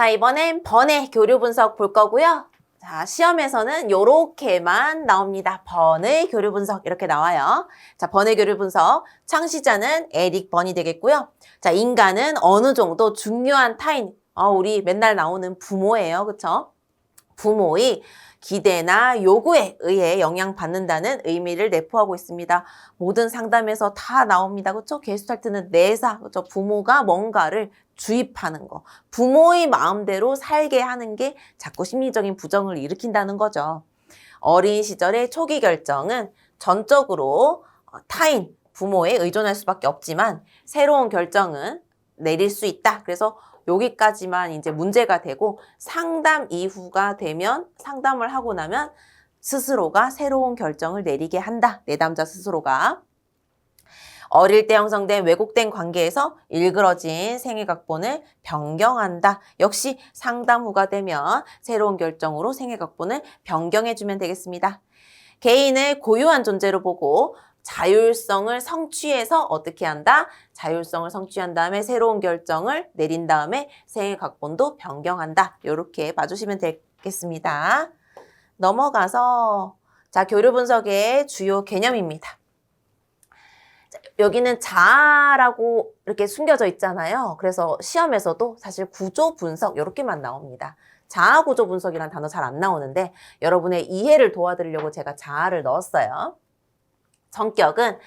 자, 이번엔 번의 교류 분석 볼 거고요. 자, 시험에서는 요렇게만 나옵니다. 번의 교류 분석 이렇게 나와요. 자, 번의 교류 분석 창시자는 에릭 번이 되겠고요. 자, 인간은 어느 정도 중요한 타인, 우리 맨날 나오는 부모예요. 그쵸? 부모의 기대나 요구에 의해 영향받는다는 의미를 내포하고 있습니다. 모든 상담에서 다 나옵니다. 그렇죠? 게슈탈트는 내사, 그렇죠? 부모가 뭔가를 주입하는 거. 부모의 마음대로 살게 하는 게 자꾸 심리적인 부정을 일으킨다는 거죠. 어린 시절의 초기 결정은 전적으로 타인, 부모에 의존할 수밖에 없지만 새로운 결정은 내릴 수 있다. 그래서 여기까지만 이제 문제가 되고 상담 이후가 되면 상담을 하고 나면 스스로가 새로운 결정을 내리게 한다. 내담자 스스로가. 어릴 때 형성된 왜곡된 관계에서 일그러진 생애각본을 변경한다. 역시 상담 후가 되면 새로운 결정으로 생애각본을 변경해주면 되겠습니다. 개인을 고유한 존재로 보고 자율성을 성취해서 어떻게 한다? 자율성을 성취한 다음에 새로운 결정을 내린 다음에 생애각본도 변경한다. 이렇게 봐주시면 되겠습니다. 넘어가서 자, 교류 분석의 주요 개념입니다. 여기는 자아라고 이렇게 숨겨져 있잖아요. 그래서 시험에서도 사실 구조 분석 이렇게만 나옵니다. 자아 구조 분석이라는 단어 잘 안 나오는데 여러분의 이해를 도와드리려고 제가 자아를 넣었어요. 성격은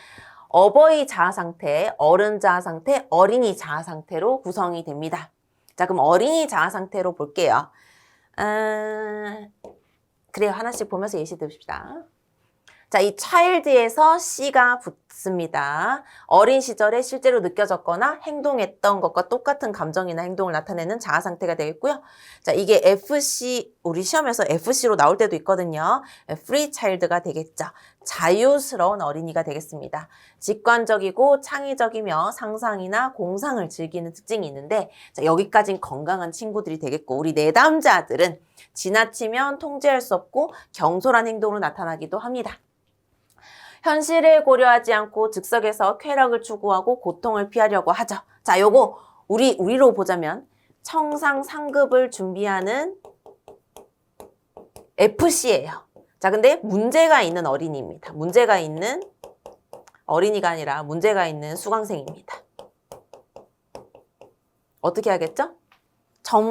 어버이 자아 상태, 어른 자아 상태, 어린이 자아 상태로 구성이 됩니다. 자, 그럼 어린이 자아 상태로 볼게요. 그래요. 하나씩 보면서 예시 듭시다. 자, 이 child에서 C가 붙습니다. 어린 시절에 실제로 느껴졌거나 행동했던 것과 똑같은 감정이나 행동을 나타내는 자아 상태가 되겠고요. 자, 이게 FC, 우리 시험에서 FC로 나올 때도 있거든요. free child가 되겠죠. 자유스러운 어린이가 되겠습니다. 직관적이고 창의적이며 상상이나 공상을 즐기는 특징이 있는데 자, 여기까지는 건강한 친구들이 되겠고 우리 내담자들은 지나치면 통제할 수 없고 경솔한 행동으로 나타나기도 합니다. 현실을 고려하지 않고 즉석에서 쾌락을 추구하고 고통을 피하려고 하죠. 자, 요거 우리로 보자면 청상 상급을 준비하는 FC예요. 자, 근데 문제가 있는 어린이입니다. 문제가 있는 어린이가 아니라 문제가 있는 수강생입니다. 어떻게 하겠죠?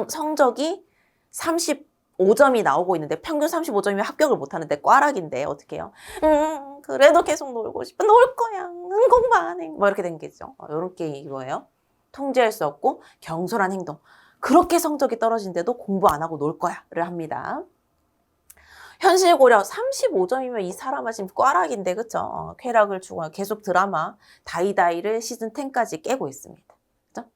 성적이 35점이 나오고 있는데 평균 35점이면 합격을 못하는데 꽈락인데 어떻게 해요? 그래도 계속 놀고 싶어. 놀 거야. 공부 안 해. 뭐 이렇게 된 게죠. 이렇게 이거예요. 통제할 수 없고 경솔한 행동. 그렇게 성적이 떨어진데도 공부 안 하고 놀 거야를 합니다. 현실 고려 35점이면 이 사람아 지금 꽈락인데 그쵸? 쾌락을 추구하고 계속 드라마 다이다이를 시즌 10까지 깨고 있습니다. 그죠?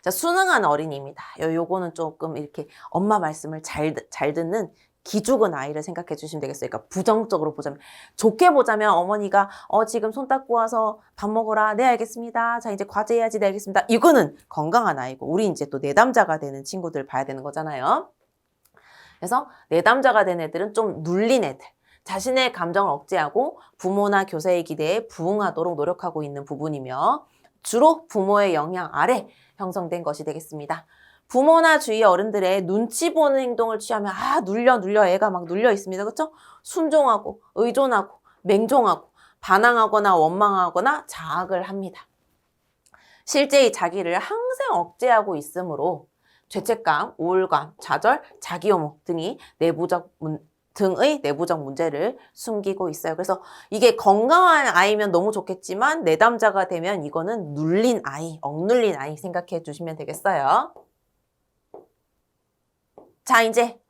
자, 순응한 어린이입니다. 요거는 조금 이렇게 엄마 말씀을 잘 듣는 기죽은 아이를 생각해 주시면 되겠어요. 그러니까 부정적으로 보자면, 좋게 보자면 어머니가 지금 손 닦고 와서 밥 먹어라. 네, 알겠습니다. 자, 이제 과제 해야지. 네, 알겠습니다. 이거는 건강한 아이고 우리 이제 또 내담자가 되는 친구들 봐야 되는 거잖아요. 그래서 내담자가 된 애들은 좀 눌린 애들. 자신의 감정을 억제하고 부모나 교사의 기대에 부응하도록 노력하고 있는 부분이며 주로 부모의 영향 아래 형성된 것이 되겠습니다. 부모나 주위 어른들의 눈치 보는 행동을 취하면 눌려 애가 막 눌려 있습니다. 그렇죠? 순종하고 의존하고 맹종하고 반항하거나 원망하거나 자학을 합니다. 실제의 자기를 항상 억제하고 있으므로 죄책감, 우울감, 좌절, 자기혐오 등의 내부적 문제를 숨기고 있어요. 그래서 이게 건강한 아이면 너무 좋겠지만 내담자가 되면 이거는 눌린 아이, 억눌린 아이 생각해 주시면 되겠어요. 자, 이제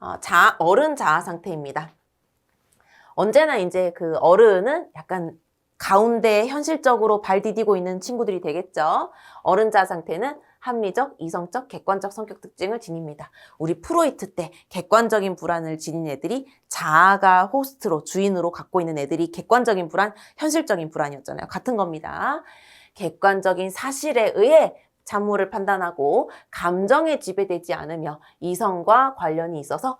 어른 자아 상태입니다. 언제나 이제 그 어른은 약간 가운데 현실적으로 발 디디고 있는 친구들이 되겠죠. 어른 자아 상태는 합리적, 이성적, 객관적 성격 특징을 지닙니다. 우리 프로이트 때 객관적인 불안을 지닌 애들이 자아가 호스트로, 주인으로 갖고 있는 애들이 객관적인 불안, 현실적인 불안이었잖아요. 같은 겁니다. 객관적인 사실에 의해 참모를 판단하고 감정에 지배되지 않으며 이성과 관련이 있어서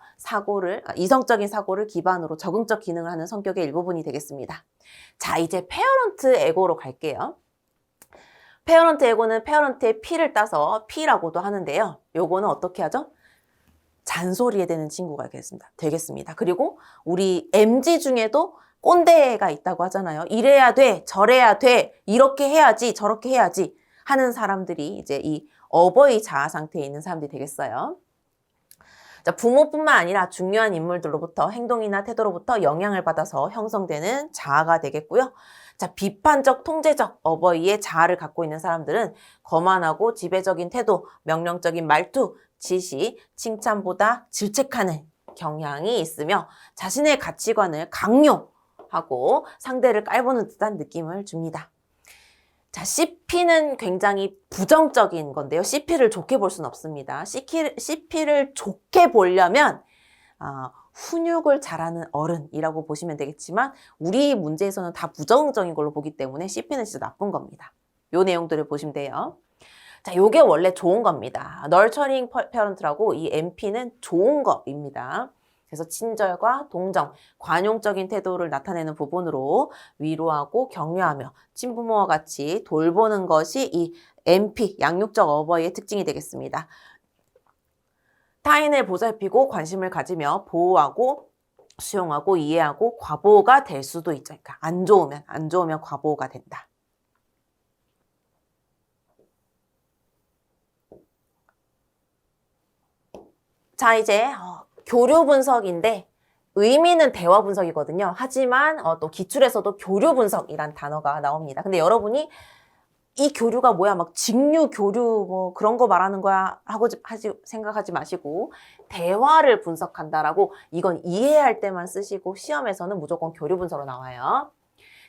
이성적인 사고를 기반으로 적응적 기능을 하는 성격의 일부분이 되겠습니다. 자, 이제 페어런트 에고로 갈게요. 페어런트 에고는 페어런트의 P를 따서 P라고도 하는데요. 요거는 어떻게 하죠? 잔소리에 대는 친구가 되겠습니다. 그리고 우리 MZ 중에도 꼰대가 있다고 하잖아요. 이래야 돼, 저래야 돼, 이렇게 해야지, 저렇게 해야지 하는 사람들이 이제 이 어버이 자아 상태에 있는 사람들이 되겠어요. 자, 부모뿐만 아니라 중요한 인물들로부터 행동이나 태도로부터 영향을 받아서 형성되는 자아가 되겠고요. 자, 비판적, 통제적 어버이의 자아를 갖고 있는 사람들은 거만하고 지배적인 태도, 명령적인 말투, 지시, 칭찬보다 질책하는 경향이 있으며 자신의 가치관을 강요하고 상대를 깔보는 듯한 느낌을 줍니다. 자, CP는 굉장히 부정적인 건데요. CP를 좋게 볼 수는 없습니다. CP를 좋게 보려면 훈육을 잘하는 어른이라고 보시면 되겠지만 우리 문제에서는 다 부정적인 걸로 보기 때문에 CP는 진짜 나쁜 겁니다. 요 내용들을 보시면 돼요. 자, 요게 원래 좋은 겁니다. 널처링 페어런트라고 이 MP는 좋은 겁니다. 그래서 친절과 동정, 관용적인 태도를 나타내는 부분으로 위로하고 격려하며 친부모와 같이 돌보는 것이 이 MP, 양육적 어버이의 특징이 되겠습니다. 타인을 보살피고 관심을 가지며 보호하고 수용하고 이해하고 과보가 될 수도 있죠. 그러니까 안 좋으면 과보가 된다. 자, 이제 교류 분석인데 의미는 대화 분석이거든요. 하지만 또 기출에서도 교류 분석이란 단어가 나옵니다. 근데 여러분이 이 교류가 뭐야? 막 직류 교류 뭐 그런 거 말하는 거야 하고 생각하지 마시고 대화를 분석한다라고 이건 이해할 때만 쓰시고 시험에서는 무조건 교류 분석으로 나와요.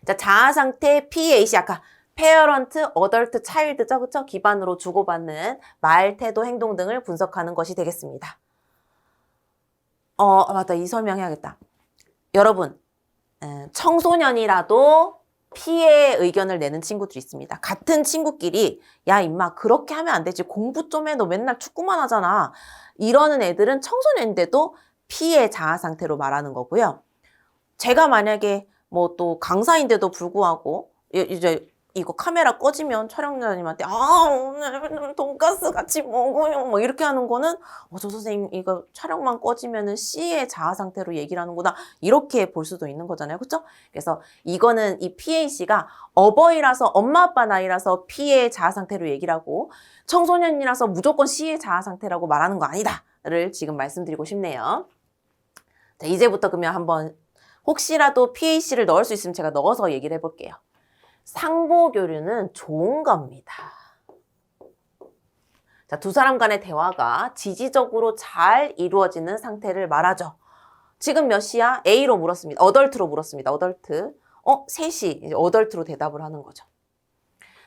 자, 자아 상태 PAC 아까 페어런트, 어덜트, 차일드죠. 그쵸? 기반으로 주고받는 말, 태도, 행동 등을 분석하는 것이 되겠습니다. 맞다. 이 설명해야겠다. 여러분, 청소년이라도 피해 의견을 내는 친구들이 있습니다. 같은 친구끼리 야 임마 그렇게 하면 안 되지. 공부 좀 해. 너 맨날 축구만 하잖아. 이러는 애들은 청소년인데도 피해 자아 상태로 말하는 거고요. 제가 만약에 뭐 또 강사인데도 불구하고 이제 이거 카메라 꺼지면 촬영자님한테 오늘 돈가스 같이 먹어요 뭐 이렇게 하는 거는 저 선생님 이거 촬영만 꺼지면은 C의 자아 상태로 얘기를 하는구나 이렇게 볼 수도 있는 거잖아요. 그렇죠? 그래서 이거는 이 PAC가 어버이라서 엄마 아빠 나이라서 P의 자아 상태로 얘기를 하고 청소년이라서 무조건 C의 자아 상태라고 말하는 거 아니다를 지금 말씀드리고 싶네요. 자, 이제부터 그러면 한번 혹시라도 PAC를 넣을 수 있으면 제가 넣어서 얘기를 해볼게요. 상보교류는 좋은 겁니다. 자, 두 사람 간의 대화가 지지적으로 잘 이루어지는 상태를 말하죠. 지금 몇 시야? A로 물었습니다. 어덜트로 물었습니다. 어덜트. 3시. 이제 어덜트로 대답을 하는 거죠.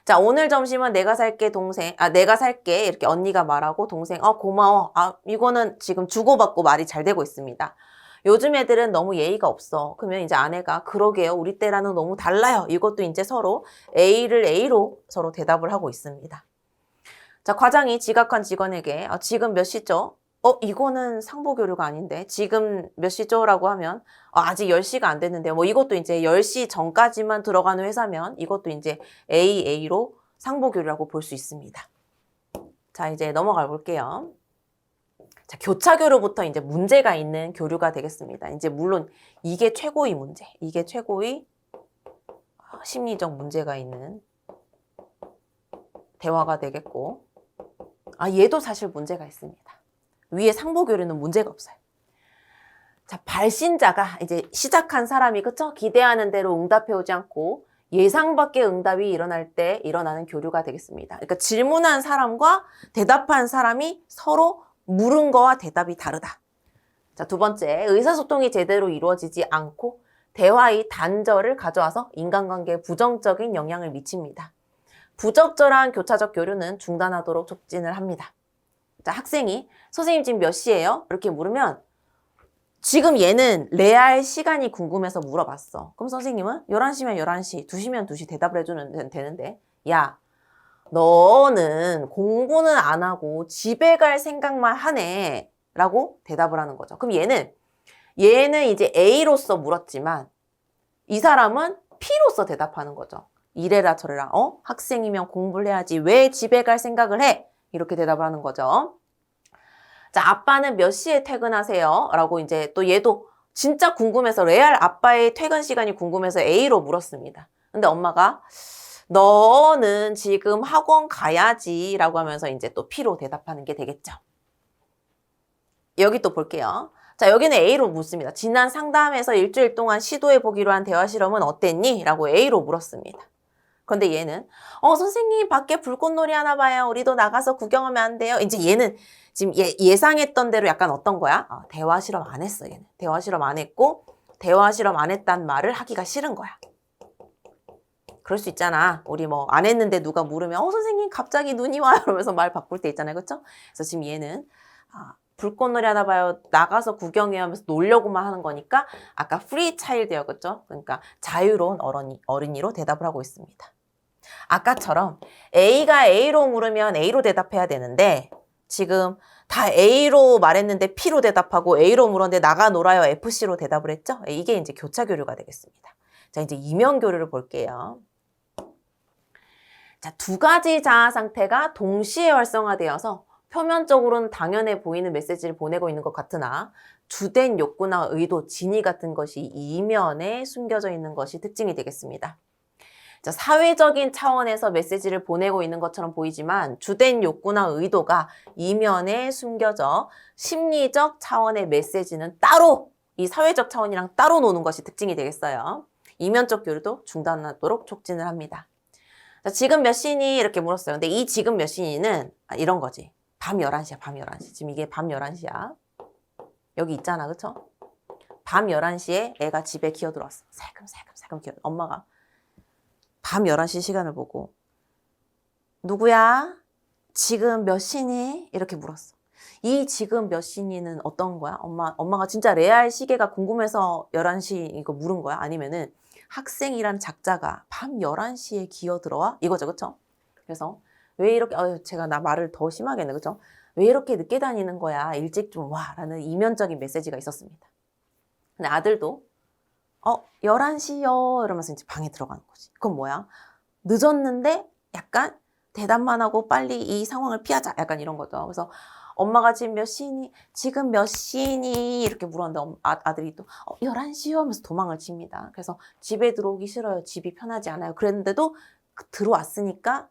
자, 오늘 점심은 내가 살게 동생. 내가 살게. 이렇게 언니가 말하고 동생. 고마워. 이거는 지금 주고받고 말이 잘 되고 있습니다. 요즘 애들은 너무 예의가 없어. 그러면 이제 아내가 그러게요. 우리 때랑은 너무 달라요. 이것도 이제 서로 A를 A로 서로 대답을 하고 있습니다. 자, 과장이 지각한 직원에게 지금 몇 시죠? 이거는 상보교류가 아닌데 지금 몇 시죠? 라고 하면 아직 10시가 안 됐는데요. 뭐 이것도 이제 10시 전까지만 들어가는 회사면 이것도 이제 AA로 상보교류라고 볼 수 있습니다. 자, 이제 넘어가 볼게요. 자, 교차교류부터 이제 문제가 있는 교류가 되겠습니다. 이제 물론 이게 최고의 문제, 이게 최고의 심리적 문제가 있는 대화가 되겠고, 얘도 사실 문제가 있습니다. 위에 상보교류는 문제가 없어요. 자, 발신자가 이제 시작한 사람이 그쵸? 기대하는 대로 응답해오지 않고 예상 밖의 응답이 일어날 때 일어나는 교류가 되겠습니다. 그러니까 질문한 사람과 대답한 사람이 서로 물은 거와 대답이 다르다. 자, 두 번째, 의사소통이 제대로 이루어지지 않고 대화의 단절을 가져와서 인간관계에 부정적인 영향을 미칩니다. 부적절한 교차적 교류는 중단하도록 촉진을 합니다. 자, 학생이 선생님 지금 몇 시예요? 이렇게 물으면 지금 얘는 레알 시간이 궁금해서 물어봤어. 그럼 선생님은 11시면 11시, 2시면 2시 대답을 해주면 되는데 야, 너는 공부는 안 하고 집에 갈 생각만 하네 라고 대답을 하는 거죠. 그럼 얘는 이제 A로서 물었지만 이 사람은 P로서 대답하는 거죠. 이래라 저래라 학생이면 공부를 해야지 왜 집에 갈 생각을 해? 이렇게 대답을 하는 거죠. 자, 아빠는 몇 시에 퇴근하세요? 라고 이제 또 얘도 진짜 궁금해서 레알 아빠의 퇴근 시간이 궁금해서 A로 물었습니다. 근데 엄마가 너는 지금 학원 가야지 라고 하면서 이제 또 P로 대답하는 게 되겠죠. 여기 또 볼게요. 자, 여기는 A로 묻습니다. 지난 상담에서 일주일 동안 시도해보기로 한 대화 실험은 어땠니? 라고 A로 물었습니다. 그런데 얘는 선생님 밖에 불꽃놀이 하나 봐요. 우리도 나가서 구경하면 안 돼요? 이제 얘는 지금 예상했던 대로 약간 어떤 거야? 대화 실험 안 했어. 얘는 대화 실험 안 했고 대화 실험 안 했단 말을 하기가 싫은 거야. 그럴 수 있잖아. 우리 뭐 안 했는데 누가 물으면 선생님 갑자기 눈이 와요. 이러면서 말 바꿀 때 있잖아요. 그렇죠? 그래서 지금 얘는 불꽃놀이 하나 봐요. 나가서 구경해요 하면서 놀려고만 하는 거니까 아까 프리 차일드요. 그렇죠? 그러니까 자유로운 어린이로 대답을 하고 있습니다. 아까처럼 A가 A로 물으면 A로 대답해야 되는데 지금 다 A로 말했는데 P로 대답하고 A로 물었는데 나가 놀아요 FC로 대답을 했죠? 이게 이제 교차 교류가 되겠습니다. 자, 이제 이면 교류를 볼게요. 자, 두 가지 자아 상태가 동시에 활성화되어서 표면적으로는 당연해 보이는 메시지를 보내고 있는 것 같으나 주된 욕구나 의도, 진의 같은 것이 이면에 숨겨져 있는 것이 특징이 되겠습니다. 자, 사회적인 차원에서 메시지를 보내고 있는 것처럼 보이지만 주된 욕구나 의도가 이면에 숨겨져 심리적 차원의 메시지는 따로 이 사회적 차원이랑 따로 노는 것이 특징이 되겠어요. 이면적 교류도 중단하도록 촉진을 합니다. 자, 지금 몇 시니? 이렇게 물었어요. 근데 이 지금 몇 시니는 이런 거지. 밤 11시야, 밤 11시. 지금 이게 밤 11시야. 여기 있잖아, 그쵸? 밤 11시에 애가 집에 기어들어왔어. 살금살금 기어. 엄마가 밤 11시 시간을 보고 누구야? 지금 몇 시니? 이렇게 물었어. 이 지금 몇 시니는 어떤 거야? 엄마가 진짜 레알 시계가 궁금해서 11시 이거 물은 거야? 아니면은 학생이란 작자가 밤 11시에 기어들어와? 이거죠, 그쵸? 그래서 왜 이렇게, 제가 나 말을 더 심하게 했네, 그쵸? 왜 이렇게 늦게 다니는 거야? 일찍 좀 와. 라는 이면적인 메시지가 있었습니다. 근데 아들도 11시요. 이러면서 이제 방에 들어가는 거지. 그건 뭐야? 늦었는데 약간 대답만 하고 빨리 이 상황을 피하자. 약간 이런 거죠. 그래서 엄마가 지금 몇 시니? 지금 몇 시니? 이렇게 물었는데 아들이 또 11시요 하면서 도망을 칩니다. 그래서 집에 들어오기 싫어요. 집이 편하지 않아요. 그랬는데도 들어왔으니까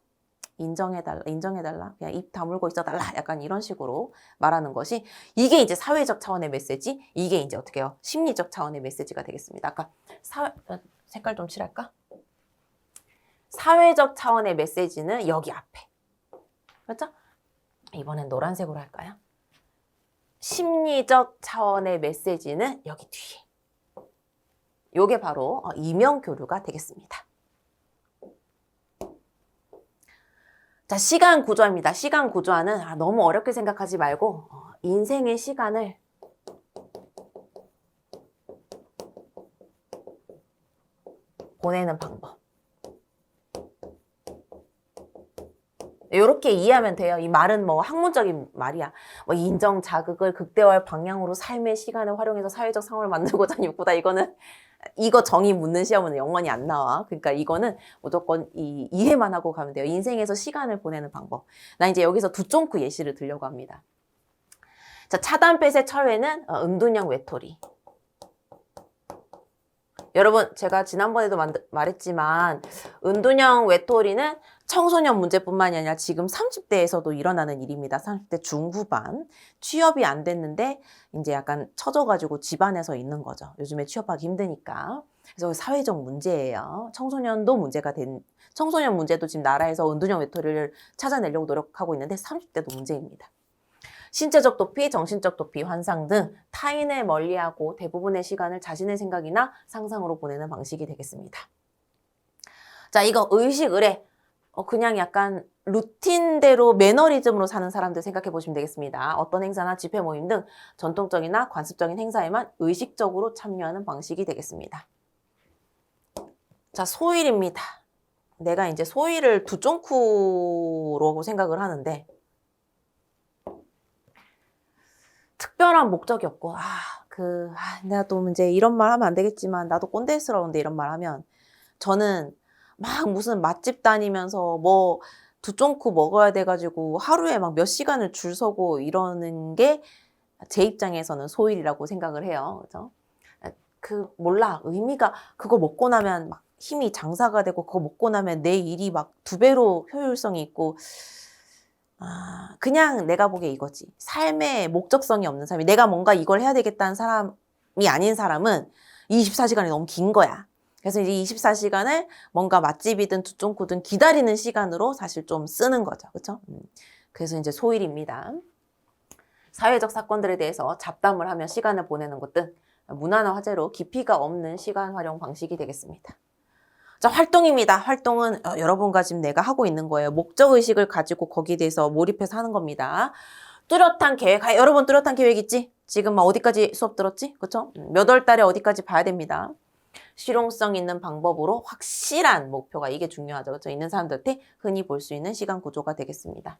인정해달라. 그냥 입 다물고 있어달라. 약간 이런 식으로 말하는 것이 이게 이제 사회적 차원의 메시지, 이게 이제 어떻게 해요? 심리적 차원의 메시지가 되겠습니다. 아까 색깔 좀 칠할까? 사회적 차원의 메시지는 여기 앞에. 그렇죠? 이번엔 노란색으로 할까요? 심리적 차원의 메시지는 여기 뒤에. 요게 바로 이면 교류가 되겠습니다. 자, 시간 구조입니다. 시간 구조화는 너무 어렵게 생각하지 말고 인생의 시간을 보내는 방법. 이렇게 이해하면 돼요. 이 말은 뭐 학문적인 말이야. 뭐 인정 자극을 극대화할 방향으로 삶의 시간을 활용해서 사회적 상황을 만들고자 하는 욕구다. 이거 정의 묻는 시험은 영원히 안 나와. 그러니까 이거는 무조건 이해만 하고 가면 돼요. 인생에서 시간을 보내는 방법. 나 이제 여기서 두 쫑크 예시를 들려고 합니다. 자, 차단펫의 철회는 은둔형 외톨이. 여러분, 제가 지난번에도 말했지만 은둔형 외톨이는 청소년 문제뿐만이 아니라 지금 30대에서도 일어나는 일입니다. 30대 중후반. 취업이 안 됐는데 이제 약간 처져가지고 집안에서 있는 거죠. 요즘에 취업하기 힘드니까. 그래서 사회적 문제예요. 청소년 문제도 지금 나라에서 은둔형 외톨이를 찾아내려고 노력하고 있는데 30대도 문제입니다. 신체적 도피, 정신적 도피, 환상 등 타인을 멀리하고 대부분의 시간을 자신의 생각이나 상상으로 보내는 방식이 되겠습니다. 자, 이거 의식, 의례. 그냥 약간 루틴대로 매너리즘으로 사는 사람들 생각해 보시면 되겠습니다. 어떤 행사나 집회 모임 등 전통적이나 관습적인 행사에만 의식적으로 참여하는 방식이 되겠습니다. 자, 소일입니다. 내가 이제 소일을 두 쫑쿠로 생각을 하는데 특별한 목적이 없고 내가 또 이제 이런 말 하면 안 되겠지만 나도 꼰대스러운데 이런 말 하면 저는 막 무슨 맛집 다니면서 뭐 두 쫑쿠 먹어야 돼가지고 하루에 막 몇 시간을 줄 서고 이러는 게 제 입장에서는 소일이라고 생각을 해요. 그죠? 몰라. 의미가 그거 먹고 나면 막 힘이 장사가 되고 그거 먹고 나면 내 일이 막 2배로 효율성이 있고 그냥 내가 보기에 이거지. 삶에 목적성이 없는 사람이 내가 뭔가 이걸 해야 되겠다는 사람이 아닌 사람은 24시간이 너무 긴 거야. 그래서 이제 24시간을 뭔가 맛집이든 두쫑쿠든 기다리는 시간으로 사실 좀 쓰는 거죠. 그렇죠? 그래서 이제 소일입니다. 사회적 사건들에 대해서 잡담을 하며 시간을 보내는 것든 무난한 화제로 깊이가 없는 시간 활용 방식이 되겠습니다. 자, 활동입니다. 활동은 여러분과 지금 내가 하고 있는 거예요. 목적의식을 가지고 거기에 대해서 몰입해서 하는 겁니다. 뚜렷한 계획, 여러분 뚜렷한 계획 있지? 지금 막 어디까지 수업 들었지? 그쵸? 몇 월 달에 어디까지 봐야 됩니다. 실용성 있는 방법으로 확실한 목표가 이게 중요하죠. 그쵸? 있는 사람들한테 흔히 볼 수 있는 시간 구조가 되겠습니다.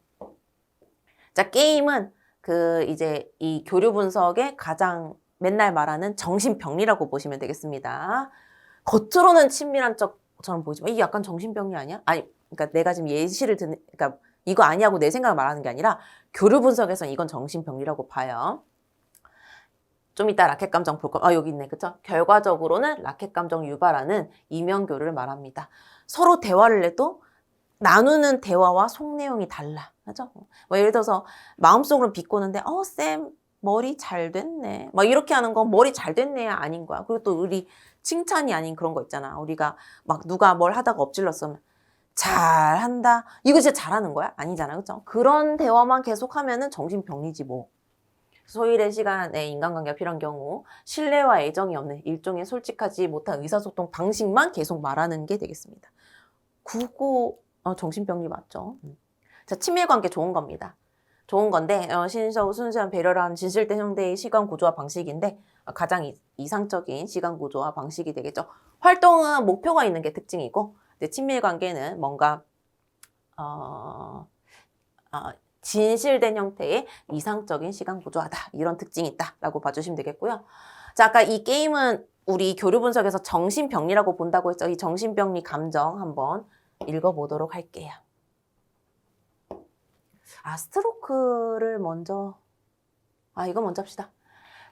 자, 게임은 이제 이 교류 분석의 가장 맨날 말하는 정신병리라고 보시면 되겠습니다. 겉으로는 친밀한 척처럼 보이지만 이게 약간 정신병리 아니야? 아니, 그러니까 내가 지금 예시를 그러니까 이거 아니하고 내 생각을 말하는 게 아니라 교류 분석에서는 이건 정신병리라고 봐요. 좀 이따 라켓 감정 볼 거, 여기 있네, 그쵸? 결과적으로는 라켓 감정 유발하는 이면교류를 말합니다. 서로 대화를 해도 나누는 대화와 속 내용이 달라. 그죠? 뭐 예를 들어서 마음속으로 비꼬는데 쌤 머리 잘 됐네. 막 이렇게 하는 건 머리 잘 됐네야 아닌 거야. 그리고 또 우리 칭찬이 아닌 그런 거 있잖아. 우리가 막 누가 뭘 하다가 엎질렀으면 잘한다. 이거 진짜 잘하는 거야? 아니잖아. 그죠? 그런 대화만 계속하면은 정신병리지 뭐. 소일의 시간에 인간관계가 필요한 경우 신뢰와 애정이 없는 일종의 솔직하지 못한 의사소통 방식만 계속 말하는 게 되겠습니다. 그거 정신병리 맞죠? 자, 친밀관계 좋은 겁니다. 좋은 건데 신실하고 순수한 배려를 하는 진실된 형태의 시간 구조와 방식인데 가장 이상적인 시간 구조와 방식이 되겠죠. 활동은 목표가 있는 게 특징이고 친밀관계는 뭔가 진실된 형태의 이상적인 시간 구조하다. 이런 특징이 있다라고 봐주시면 되겠고요. 자, 아까 이 게임은 우리 교류 분석에서 정신병리라고 본다고 했죠. 이 정신병리 감정 한번 읽어보도록 할게요. 스트로크를 먼저, 이거 먼저 합시다.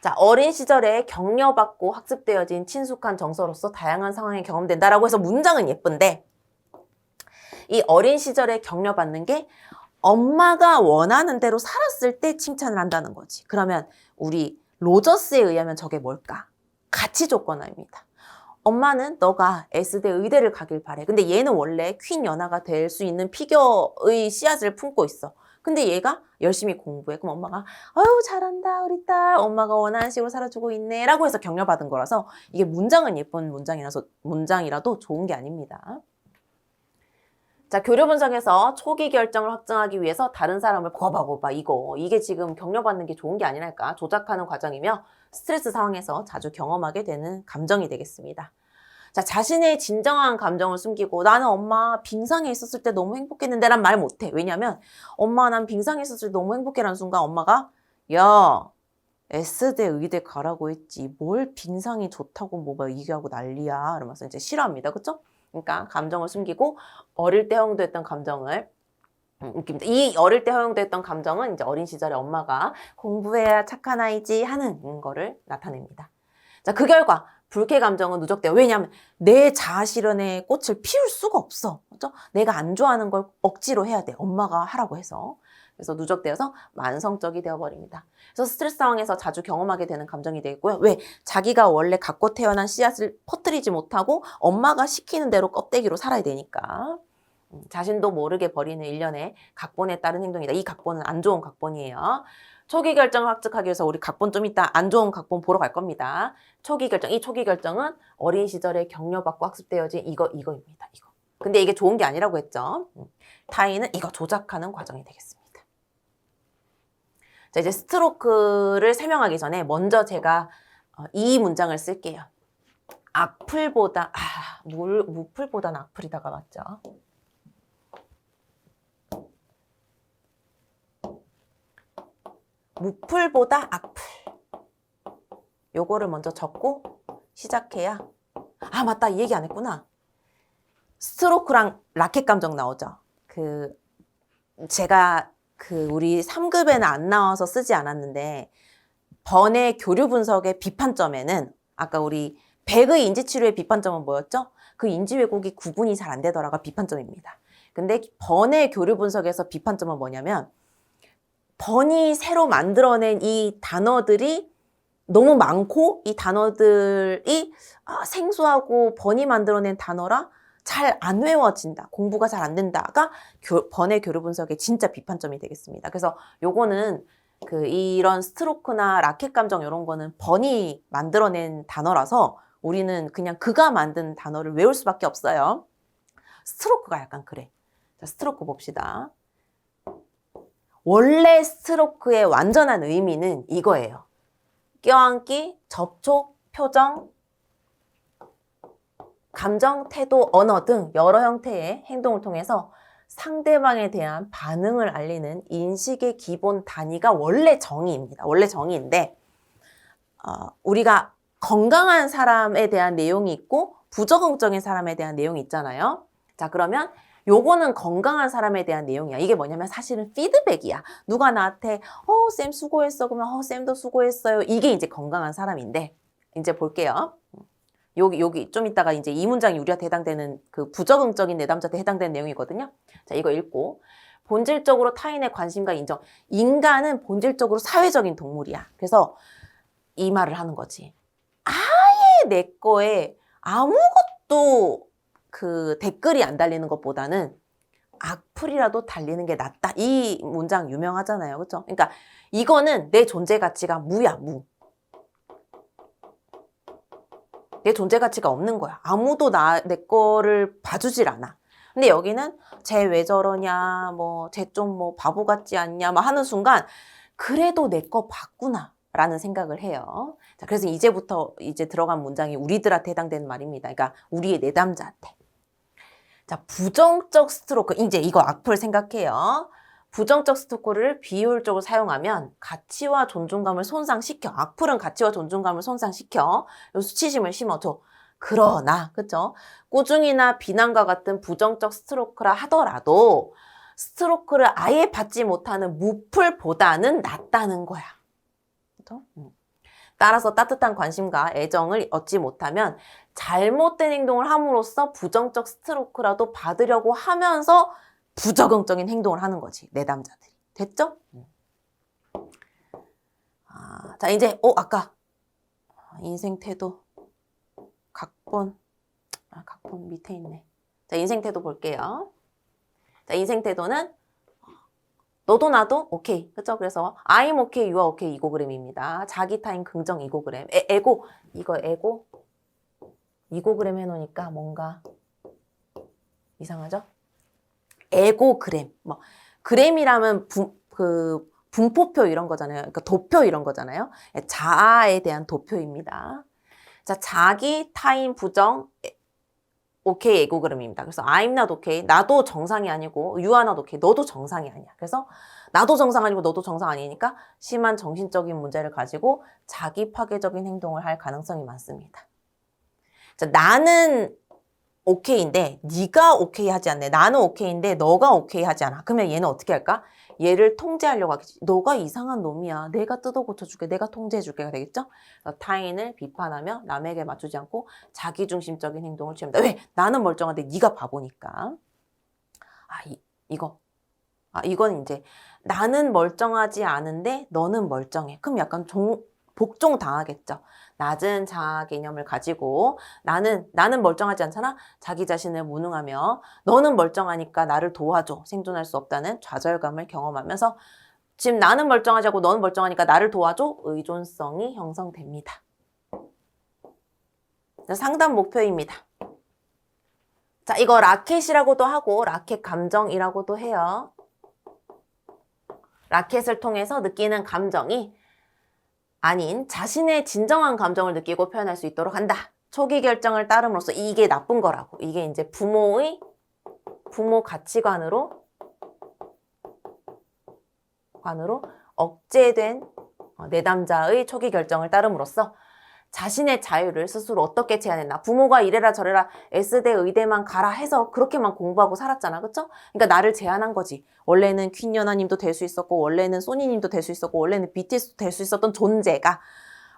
자, 어린 시절에 격려받고 학습되어진 친숙한 정서로서 다양한 상황이 경험된다라고 해서 문장은 예쁜데 이 어린 시절에 격려받는 게 엄마가 원하는 대로 살았을 때 칭찬을 한다는 거지. 그러면 우리 로저스에 의하면 저게 뭘까? 가치 조건화입니다. 엄마는 너가 S대 의대를 가길 바래. 근데 얘는 원래 퀸 연하가 될 수 있는 피겨의 씨앗을 품고 있어. 근데 얘가 열심히 공부해. 그럼 엄마가 아유 잘한다 우리 딸. 엄마가 원하는 식으로 살아주고 있네. 라고 해서 격려받은 거라서 이게 문장은 예쁜 문장이라도 좋은 게 아닙니다. 자, 교류 분석에서 초기 결정을 확증하기 위해서 다른 사람을 고봐 이게 지금 격려받는 게 좋은 게 아니랄까 조작하는 과정이며 스트레스 상황에서 자주 경험하게 되는 감정이 되겠습니다. 자, 자신의 진정한 감정을 숨기고 나는 엄마 빙상에 있었을 때 너무 행복했는데 란 말 못해. 왜냐면 엄마 난 빙상에 있었을 때 너무 행복해라는 순간 엄마가 야 S대 의대 가라고 했지 뭘 빙상이 좋다고 뭐 얘기하고 난리야 이러면서 이제 싫어합니다. 그쵸? 그러니까 감정을 숨기고 어릴 때 허용됐던 감정을 이 어릴 때 허용됐던 감정은 이제 어린 시절에 엄마가 공부해야 착한 아이지 하는 거를 나타냅니다. 자, 그 결과 불쾌 감정은 누적돼요. 왜냐하면 내 자아 실현의 꽃을 피울 수가 없어. 그렇죠? 내가 안 좋아하는 걸 억지로 해야 돼. 엄마가 하라고 해서. 그래서 누적되어서 만성적이 되어버립니다. 그래서 스트레스 상황에서 자주 경험하게 되는 감정이 되겠고요. 왜? 자기가 원래 갖고 태어난 씨앗을 퍼뜨리지 못하고 엄마가 시키는 대로 껍데기로 살아야 되니까. 자신도 모르게 벌이는 일련의 각본에 따른 행동이다. 이 각본은 안 좋은 각본이에요. 초기 결정을 확증하기 위해서 우리 각본 좀 이따 안 좋은 각본 보러 갈 겁니다. 초기 결정, 이 초기 결정은 어린 시절에 격려받고 학습되어진 이거입니다. 이거. 근데 이게 좋은 게 아니라고 했죠. 타인은 이거 조작하는 과정이 되겠습니다. 자, 이제 스트로크를 설명하기 전에 먼저 제가 이 문장을 쓸게요. 악플보다, 무플보단 악플이다가 맞죠? 무플보다 악플. 요거를 먼저 적고 시작해야. 맞다. 이 얘기 안 했구나. 스트로크랑 라켓 감정 나오죠. 제가 우리 3급에는 안 나와서 쓰지 않았는데 번의 교류 분석의 비판점에는 아까 우리 백의 인지치료의 비판점은 뭐였죠? 그 인지 왜곡이 구분이 잘 안 되더라가 비판점입니다. 근데 번의 교류 분석에서 비판점은 뭐냐면 번이 새로 만들어낸 이 단어들이 너무 많고 이 단어들이 생소하고 번이 만들어낸 단어라 잘 안 외워진다. 공부가 잘 안 된다가 번의 교류 분석의 진짜 비판점이 되겠습니다. 그래서 요거는 이런 스트로크나 라켓 감정 이런 거는 번이 만들어낸 단어라서 우리는 그냥 그가 만든 단어를 외울 수밖에 없어요. 스트로크가 약간 그래. 자, 스트로크 봅시다. 원래 스트로크의 완전한 의미는 이거예요. 껴안기, 접촉, 표정, 감정, 태도, 언어 등 여러 형태의 행동을 통해서 상대방에 대한 반응을 알리는 인식의 기본 단위가 원래 정의입니다. 원래 정의인데 우리가 건강한 사람에 대한 내용이 있고 부적응적인 사람에 대한 내용이 있잖아요. 자, 그러면 요거는 건강한 사람에 대한 내용이야. 이게 뭐냐면 사실은 피드백이야. 누가 나한테 쌤 수고했어. 그러면 쌤도 수고했어요. 이게 이제 건강한 사람인데 이제 볼게요. 여기 좀 이따가 이제 이 문장이 우리한테 해당되는 부적응적인 내담자한테 해당되는 내용이거든요. 자, 이거 읽고 본질적으로 타인의 관심과 인정. 인간은 본질적으로 사회적인 동물이야. 그래서 이 말을 하는 거지. 아예 내 거에 아무것도 댓글이 안 달리는 것보다는 악플이라도 달리는 게 낫다. 이 문장 유명하잖아요. 그렇죠? 그러니까 이거는 내 존재 가치가 무야, 무. 내 존재 가치가 없는 거야. 아무도 내 거를 봐주질 않아. 근데 여기는 쟤 왜 저러냐, 쟤 좀 바보 같지 않냐, 하는 순간 그래도 내 거 봤구나 라는 생각을 해요. 자, 그래서 이제부터 들어간 문장이 우리들한테 해당되는 말입니다. 그러니까 우리의 내담자한테. 자, 부정적 스트로크. 이제 이거 악플 생각해요. 부정적 스토커를 비효율적으로 사용하면 가치와 존중감을 손상시켜. 악플은 가치와 존중감을 손상시켜. 수치심을 심어줘. 그러나, 그쵸? 꾸중이나 비난과 같은 부정적 스트로크라 하더라도 스트로크를 아예 받지 못하는 무플보다는 낫다는 거야. 그쵸? 따라서 따뜻한 관심과 애정을 얻지 못하면 잘못된 행동을 함으로써 부정적 스트로크라도 받으려고 하면서 부적응적인 행동을 하는 거지. 내담자들이. 됐죠? 자, 이제 아까 인생 태도 각본 각본 밑에 있네. 자, 인생 태도 볼게요. 자, 인생 태도는 너도 나도 오케이. 그쵸? 그래서 I'm okay, you are okay 이고그램입니다. 자기 타임 긍정 이고그램. 에고 이거 에고 이고그램 해놓으니까 뭔가 이상하죠? 에고그램. 그램이라면 분포표 이런 거잖아요. 그러니까 도표 이런 거잖아요. 자아에 대한 도표입니다. 자, 자기, 타인, 부정, 오케이 에고그램입니다. 그래서 I'm not okay. 나도 정상이 아니고 you are not okay. 너도 정상이 아니야. 그래서 나도 정상 아니고 너도 정상 아니니까 심한 정신적인 문제를 가지고 자기 파괴적인 행동을 할 가능성이 많습니다. 자, 나는 오케이인데 네가 오케이 하지 않네. 나는 오케이인데 너가 오케이 하지 않아. 그러면 얘는 어떻게 할까? 얘를 통제하려고 하겠지. 너가 이상한 놈이야. 내가 뜯어 고쳐줄게. 내가 통제해줄게가 되겠죠? 타인을 비판하며 남에게 맞추지 않고 자기중심적인 행동을 취합니다. 왜? 나는 멀쩡한데 네가 바보니까. 이건 이제 나는 멀쩡하지 않은데 너는 멀쩡해. 그럼 약간 복종 당하겠죠. 낮은 자아 개념을 가지고 나는 멀쩡하지 않잖아. 자기 자신을 무능하며 너는 멀쩡하니까 나를 도와줘. 생존할 수 없다는 좌절감을 경험하면서 지금 나는 멀쩡하지 않고 너는 멀쩡하니까 나를 도와줘. 의존성이 형성됩니다. 상담 목표입니다. 자, 이거 라켓이라고도 하고 라켓 감정이라고도 해요. 라켓을 통해서 느끼는 감정이 아닌 자신의 진정한 감정을 느끼고 표현할 수 있도록 한다. 초기 결정을 따름으로써 이게 나쁜 거라고. 이게 이제 부모 가치관으로 억제된 내담자의 초기 결정을 따름으로써 자신의 자유를 스스로 어떻게 제한했나. 부모가 이래라 저래라 S대 의대만 가라 해서 그렇게만 공부하고 살았잖아. 그쵸? 그러니까 나를 제한한 거지. 원래는 퀸 연하님도 될 수 있었고 원래는 소니님도 될 수 있었고 원래는 BTS도 될 수 있었던 존재가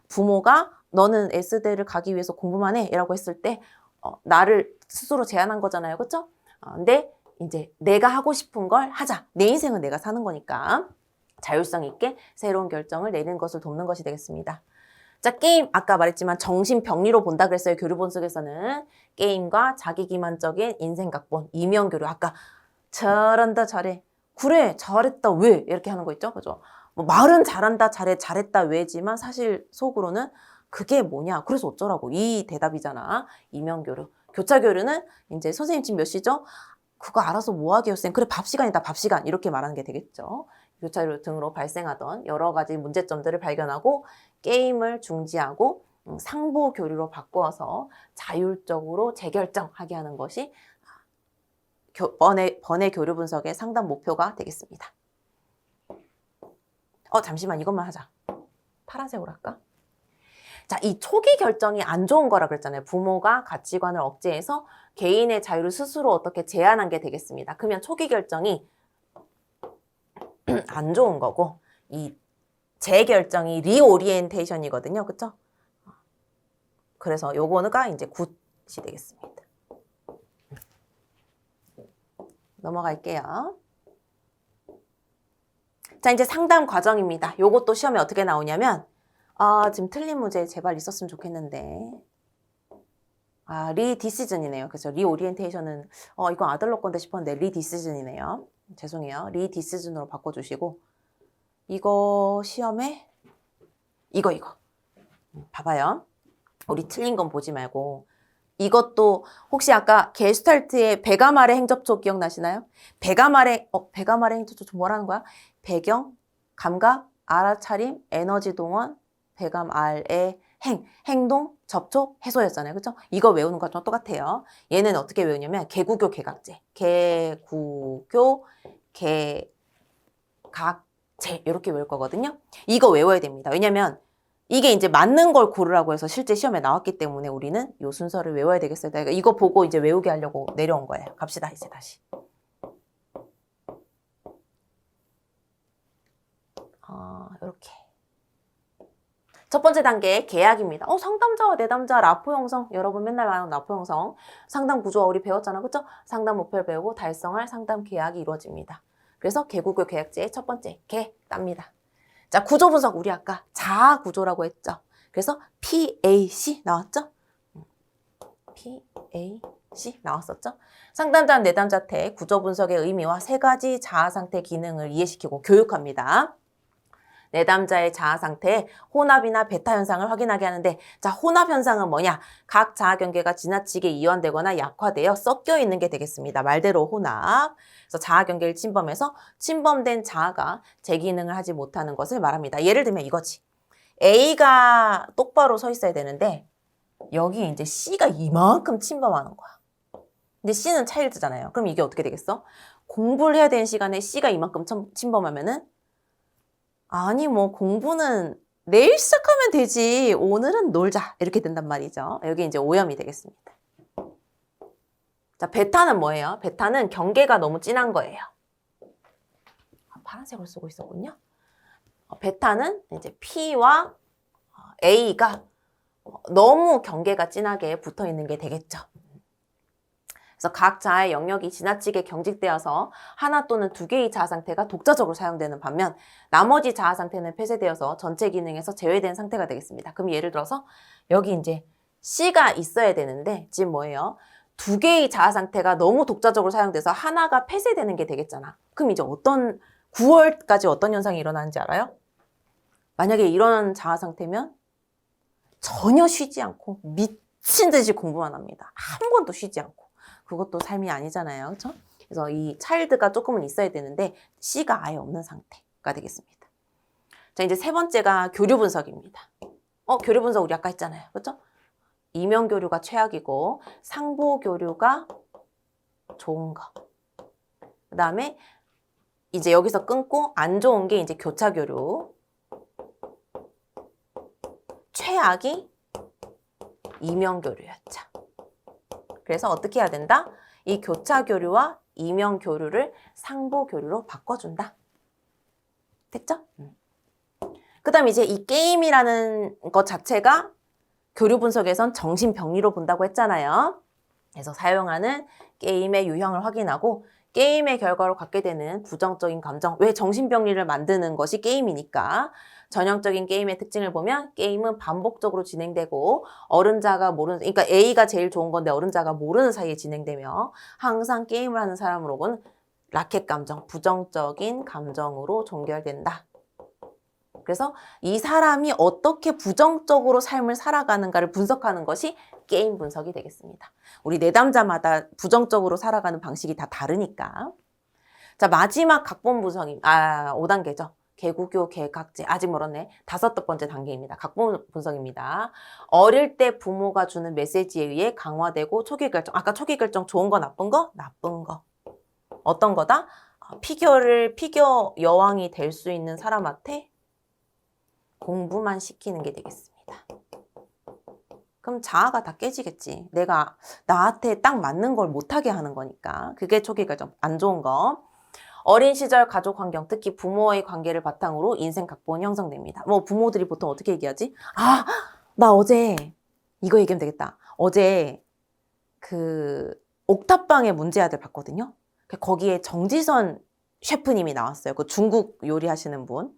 부모가 너는 S대를 가기 위해서 공부만 해 라고 했을 때 나를 스스로 제한한 거잖아요. 그쵸? 근데 이제 내가 하고 싶은 걸 하자. 내 인생은 내가 사는 거니까 자율성 있게 새로운 결정을 내리는 것을 돕는 것이 되겠습니다. 자, 게임 아까 말했지만 정신병리로 본다 그랬어요. 교류 분석에서는 게임과 자기기만적인 인생각본, 이면교류. 아까 잘한다 잘해. 그래 잘했다 왜 이렇게 하는 거 있죠. 그죠? 뭐 말은 잘한다 잘해 잘했다 왜지만 사실 속으로는 그게 뭐냐 그래서 어쩌라고 이 대답이잖아. 이면교류. 교차교류는 이제 선생님 지금 몇 시죠? 그거 알아서 뭐 하게요 쌤. 그래 밥 시간이다 밥 시간 이렇게 말하는 게 되겠죠. 교차교류 등으로 발생하던 여러 가지 문제점들을 발견하고 게임을 중지하고 상보 교류로 바꾸어서 자율적으로 재결정하게 하는 것이 번외 교류 분석의 상담 목표가 되겠습니다. 잠시만 이것만 하자. 파란색으로 할까? 자, 이 초기 결정이 안 좋은 거라 그랬잖아요. 부모가 가치관을 억제해서 개인의 자유를 스스로 어떻게 제한한 게 되겠습니다. 그러면 초기 결정이 안 좋은 거고 이 재결정이 리오리엔테이션이거든요. 그쵸? 그래서 요거가 이제 굿이 되겠습니다. 넘어갈게요. 자, 이제 상담 과정입니다. 요것도 시험에 어떻게 나오냐면 지금 틀린 문제 제발 있었으면 좋겠는데 리디시즌이네요. 그죠? 리오리엔테이션은 이거 아들러 건데 싶었는데 리디시즌이네요. 죄송해요. 리디시즌으로 바꿔주시고 이거 시험에 이거 봐봐요. 우리 틀린 건 보지 말고 이것도 혹시 아까 게슈탈트의 배감 아래 행접촉 기억나시나요? 배감 아래 행접촉 뭐라는 거야? 배경, 감각, 알아차림, 에너지 동원, 배감 아래 행동, 접촉, 해소였잖아요. 그쵸? 이거 외우는 거랑 똑같아요. 얘는 어떻게 외우냐면 개구교, 개각제. 개구교, 개각제 이렇게 외울 거거든요. 이거 외워야 됩니다. 왜냐면 이게 이제 맞는 걸 고르라고 해서 실제 시험에 나왔기 때문에 우리는 이 순서를 외워야 되겠어요. 그러니까 이거 보고 이제 외우게 하려고 내려온 거예요. 갑시다, 이제 다시. 이렇게. 첫 번째 단계 계약입니다. 상담자와 내담자 라포 형성. 여러분 맨날 말하는 라포 형성. 상담 구조와 우리 배웠잖아. 그쵸? 상담 목표를 배우고 달성할 상담 계약이 이루어집니다. 그래서 개구교 계약제의 첫 번째 개 땁니다. 자, 구조 분석 우리 아까 자아 구조라고 했죠. 그래서 PAC 나왔죠? PAC 나왔었죠? 상담자 내담자태 구조 분석의 의미와 세 가지 자아 상태 기능을 이해시키고 교육합니다. 내담자의 자아 상태에 혼합이나 베타 현상을 확인하게 하는데 자, 혼합 현상은 뭐냐? 각 자아 경계가 지나치게 이완되거나 약화되어 섞여 있는 게 되겠습니다. 말대로 혼합. 그래서 자아 경계를 침범해서 침범된 자아가 제 기능을 하지 못하는 것을 말합니다. 예를 들면 이거지. A가 똑바로 서 있어야 되는데 여기 이제 C가 이만큼 침범하는 거야. 근데 C는 차일드잖아요. 그럼 이게 어떻게 되겠어? 공부를 해야 되는 시간에 C가 이만큼 침범하면은 아니 뭐 공부는 내일 시작하면 되지 오늘은 놀자 이렇게 된단 말이죠. 여기 이제 오염이 되겠습니다. 자, 베타는 뭐예요? 베타는 경계가 너무 진한 거예요. 파란색을 쓰고 있었군요. 베타는 이제 P와 A가 너무 경계가 진하게 붙어 있는 게 되겠죠. 그래서 각 자아의 영역이 지나치게 경직되어서 하나 또는 두 개의 자아 상태가 독자적으로 사용되는 반면 나머지 자아 상태는 폐쇄되어서 전체 기능에서 제외된 상태가 되겠습니다. 그럼 예를 들어서 여기 이제 C가 있어야 되는데 지금 뭐예요? 두 개의 자아 상태가 너무 독자적으로 사용돼서 하나가 폐쇄되는 게 되겠잖아. 그럼 이제 9월까지 어떤 현상이 일어나는지 알아요? 만약에 이런 자아 상태면 전혀 쉬지 않고 미친 듯이 공부만 합니다. 한 번도 쉬지 않고. 그것도 삶이 아니잖아요. 그렇죠? 그래서 이 차일드가 조금은 있어야 되는데 C가 아예 없는 상태가 되겠습니다. 자, 이제 세 번째가 교류 분석입니다. 교류 분석 우리 아까 했잖아요. 그렇죠? 이면 교류가 최악이고 상보 교류가 좋은 거. 그다음에 이제 여기서 끊고 안 좋은 게 이제 교차 교류. 최악이 이명교류였죠. 그래서 어떻게 해야 된다? 이 교차교류와 이명교류를 상보교류로 바꿔준다. 됐죠? 그 다음 이제 이 게임이라는 것 자체가 교류 분석에선 정신병리로 본다고 했잖아요. 그래서 사용하는 게임의 유형을 확인하고 게임의 결과로 갖게 되는 부정적인 감정, 왜 정신병리를 만드는 것이 게임이니까 전형적인 게임의 특징을 보면 게임은 반복적으로 진행되고 어른자가 모르는, 그러니까 A가 제일 좋은 건데 어른자가 모르는 사이에 진행되며 항상 게임을 하는 사람으로는 라켓 감정, 부정적인 감정으로 종결된다. 그래서 이 사람이 어떻게 부정적으로 삶을 살아가는가를 분석하는 것이 게임 분석이 되겠습니다. 우리 내담자마다 부정적으로 살아가는 방식이 다 다르니까. 자, 마지막 각본 분석이 5단계죠. 개구교, 개각제. 아직 멀었네. 5번째 단계입니다. 각본 분석입니다. 어릴 때 부모가 주는 메시지에 의해 강화되고 초기 결정. 아까 초기 결정 좋은 거, 나쁜 거? 나쁜 거. 어떤 거다? 피겨 여왕이 될 수 있는 사람한테 공부만 시키는 게 되겠습니다. 그럼 자아가 다 깨지겠지. 내가 나한테 딱 맞는 걸 못하게 하는 거니까. 그게 초기 결정. 안 좋은 거. 어린 시절 가족 환경, 특히 부모와의 관계를 바탕으로 인생 각본이 형성됩니다. 뭐 부모들이 보통 어떻게 얘기하지? 나 어제 이거 얘기하면 되겠다. 어제 그 옥탑방의 문제아들 봤거든요. 거기에 정지선 셰프님이 나왔어요. 그 중국 요리하시는 분.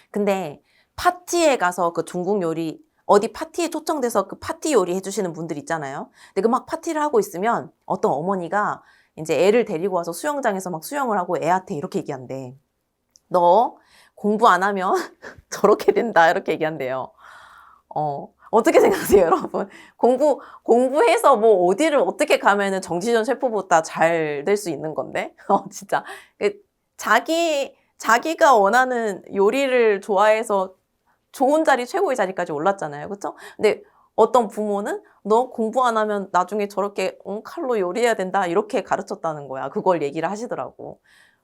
근데 파티에 가서 그 중국 요리, 어디 파티에 초청돼서 그 파티 요리 해주시는 분들 있잖아요. 근데 그 막 파티를 하고 있으면 어떤 어머니가 이제 애를 데리고 와서 수영장에서 막 수영을 하고 애한테 이렇게 얘기한대. 너 공부 안 하면 저렇게 된다. 이렇게 얘기한대요. 어떻게 생각하세요, 여러분? 공부해서 뭐 어디를 어떻게 가면은 정지전 셰프보다 잘 될 수 있는 건데? 진짜. 자기가 원하는 요리를 좋아해서 좋은 자리, 최고의 자리까지 올랐잖아요. 그쵸? 근데 어떤 부모는 너 공부 안 하면 나중에 저렇게 칼로 요리해야 된다. 이렇게 가르쳤다는 거야. 그걸 얘기를 하시더라고.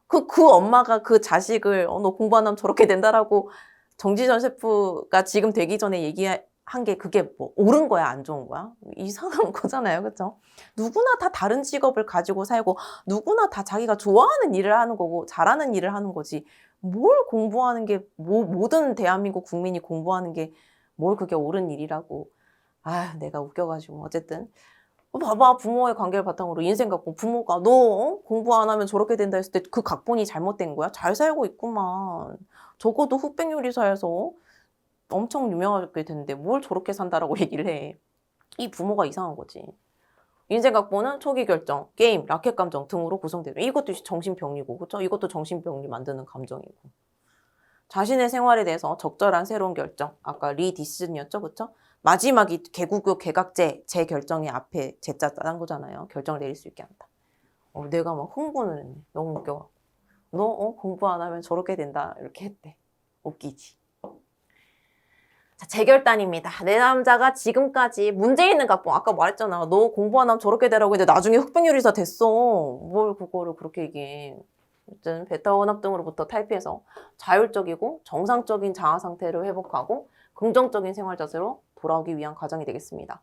그 엄마가 그 자식을 너 공부 안 하면 저렇게 된다라고 정지전 셰프가 지금 되기 전에 얘기한 게 그게 뭐 옳은 거야, 안 좋은 거야? 이상한 거잖아요. 그쵸? 누구나 다 다른 직업을 가지고 살고 누구나 다 자기가 좋아하는 일을 하는 거고 잘하는 일을 하는 거지. 뭘 공부하는 게, 모든 대한민국 국민이 공부하는 게 뭘 그게 옳은 일이라고. 내가 웃겨가지고. 어쨌든. 봐봐, 부모의 관계를 바탕으로 인생 각본. 부모가 너 공부 안 하면 저렇게 된다 했을 때 그 각본이 잘못된 거야? 잘 살고 있구만. 적어도 흑백 요리사에서 엄청 유명하게 됐는데 뭘 저렇게 산다라고 얘기를 해. 이 부모가 이상한 거지. 인생 각본은 초기 결정, 게임, 라켓 감정 등으로 구성되죠. 이것도 정신병리고, 그렇죠? 이것도 정신병리 만드는 감정이고. 자신의 생활에 대해서 적절한 새로운 결정, 아까 리디시전이었죠, 그렇죠? 마지막이 개구교, 개각제, 제 결정이 앞에 제자 딴 거잖아요. 결정을 내릴 수 있게 한다. 내가 막 흥분을 했네. 너무 웃겨. 너 공부 안 하면 저렇게 된다. 이렇게 했대. 웃기지. 자, 재결단입니다. 내 남자가 지금까지 문제 있는 각본, 아까 말했잖아. 너 공부 안 하면 저렇게 되라고 했는데 나중에 흑백요리사 됐어. 뭘 그거를 그렇게 얘기해. 어쨌든 베타 혼합 등으로부터 탈피해서 자율적이고 정상적인 자아 상태를 회복하고 긍정적인 생활 자세로 돌아오기 위한 과정이 되겠습니다.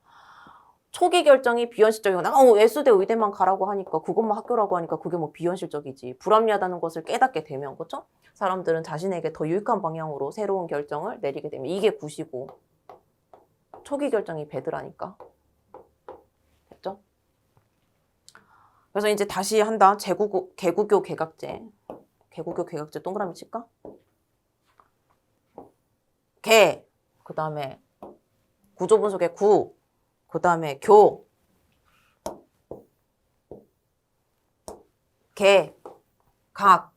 초기 결정이 비현실적이거나 S대 의대만 가라고 하니까 그것만 학교라고 하니까 그게 뭐 비현실적이지. 불합리하다는 것을 깨닫게 되면, 그렇죠? 사람들은 자신에게 더 유익한 방향으로 새로운 결정을 내리게 되면 이게 굿이고 초기 결정이 배드라니까. 됐죠? 그래서 이제 다시 한다. 개구교, 개각제. 개구교, 개각제 동그라미 칠까? 개, 그 다음에 구조 분석의 구, 그 다음에 교, 개, 각,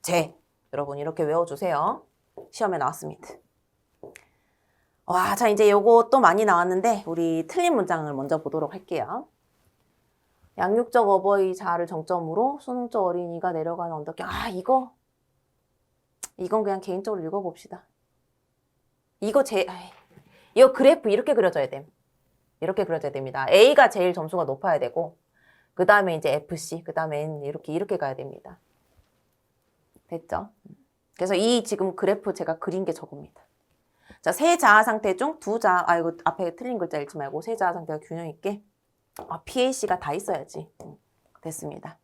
제. 여러분 이렇게 외워주세요. 시험에 나왔습니다. 자 이제 요거 또 많이 나왔는데 우리 틀린 문장을 먼저 보도록 할게요. 양육적 어버이 자아를 정점으로 수능적 어린이가 내려가는 언덕길. 이건 그냥 개인적으로 읽어봅시다. 이거 그래프 이렇게 그려져야 돼. 이렇게 그려져야 됩니다. A가 제일 점수가 높아야 되고 그 다음에 이제 FC, 그 다음에 N 이렇게 가야 됩니다. 됐죠? 그래서 이 지금 그래프 제가 그린 게 저겁니다. 자, 세 자아 상태 중 두 자아, 이거 앞에 틀린 글자 읽지 말고 세 자아 상태가 균형 있게 PAC가 다 있어야지. 됐습니다.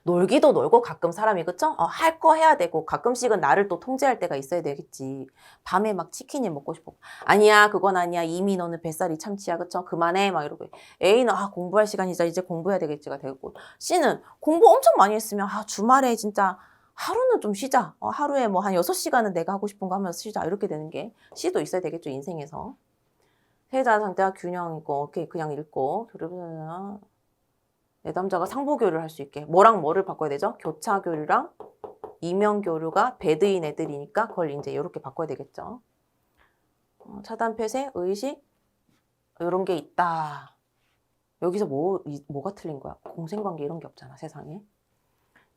놀기도 놀고 가끔 사람이 그쵸? 할 거 해야 되고 가끔씩은 나를 또 통제할 때가 있어야 되겠지. 밤에 막 치킨이 먹고 싶어. 아니야 그건 아니야. 이미 너는 뱃살이 참치야 그쵸? 그만해 막 이러고. A는 공부할 시간이자 이제 공부해야 되겠지가 되고. C는 공부 엄청 많이 했으면 주말에 진짜 하루는 좀 쉬자. 하루에 뭐 한 6시간은 내가 하고 싶은 거 하면서 쉬자. 이렇게 되는 게 C도 있어야 되겠죠 인생에서. 세자 상태가 균형 있고 오케이 그냥 읽고 교류는 내담자가 상보교류를 할 수 있게 뭐랑 뭐를 바꿔야 되죠? 교차교류랑 이면교류가 배드인 애들이니까 그걸 이제 이렇게 바꿔야 되겠죠. 차단, 폐쇄, 의식 이런 게 있다. 여기서 뭐가 틀린 거야? 공생관계 이런 게 없잖아 세상에.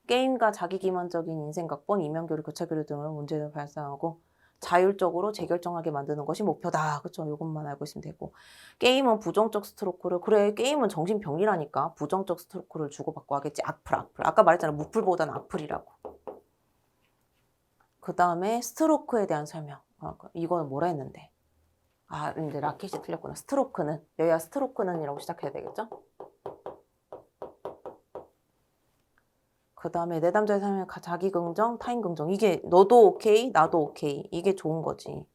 게임과 자기기만적인 인생각본, 이면교류, 교차교류 등으로 문제를 발생하고 자율적으로 재결정하게 만드는 것이 목표다. 그쵸? 이것만 알고 있으면 되고. 게임은 부정적 스트로크를, 그래, 게임은 정신병리라니까. 부정적 스트로크를 주고받고 하겠지. 악플. 아까 말했잖아. 무플보다는 악플이라고. 그 다음에 스트로크에 대한 설명. 이거는 뭐라 했는데? 이제 라켓이 틀렸구나. 스트로크는. 여기가 스트로크는 이라고 시작해야 되겠죠? 그 다음에 내담자의 삶의 자기 긍정, 타인 긍정. 이게 너도 오케이, 나도 오케이. 이게 좋은 거지.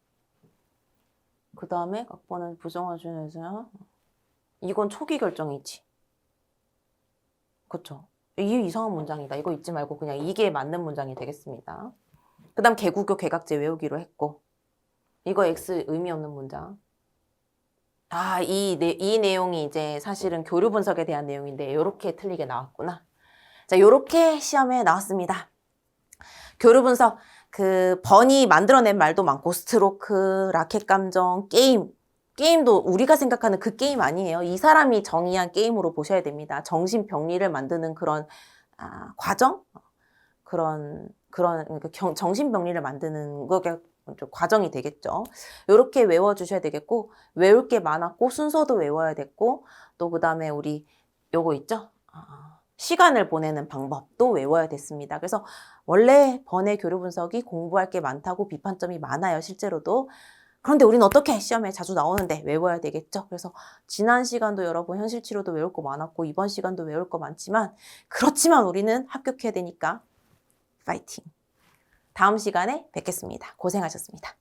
그 다음에 각본은 부정화준에서 이건 초기 결정이지. 그쵸? 이게 이상한 문장이다. 이거 잊지 말고 그냥 이게 맞는 문장이 되겠습니다. 그 다음 개구교, 개각제 외우기로 했고 이거 X 의미 없는 문장. 이 내용이 이제 사실은 교류 분석에 대한 내용인데 이렇게 틀리게 나왔구나. 자, 요렇게 시험에 나왔습니다. 교류 분석, 번이 만들어낸 말도 많고, 스트로크, 라켓 감정, 게임도 우리가 생각하는 그 게임 아니에요. 이 사람이 정의한 게임으로 보셔야 됩니다. 정신병리를 만드는 그런, 과정? 정신병리를 만드는 거가 과정이 되겠죠. 요렇게 외워주셔야 되겠고, 외울 게 많았고, 순서도 외워야 됐고, 또 그 다음에 우리 요거 있죠? 시간을 보내는 방법도 외워야 됐습니다. 그래서 원래 번외 교류 분석이 공부할 게 많다고 비판점이 많아요, 실제로도. 그런데 우리는 어떻게 시험에 자주 나오는데 외워야 되겠죠? 그래서 지난 시간도 여러분 현실 치료도 외울 거 많았고 이번 시간도 외울 거 많지만 그렇지만 우리는 합격해야 되니까 파이팅! 다음 시간에 뵙겠습니다. 고생하셨습니다.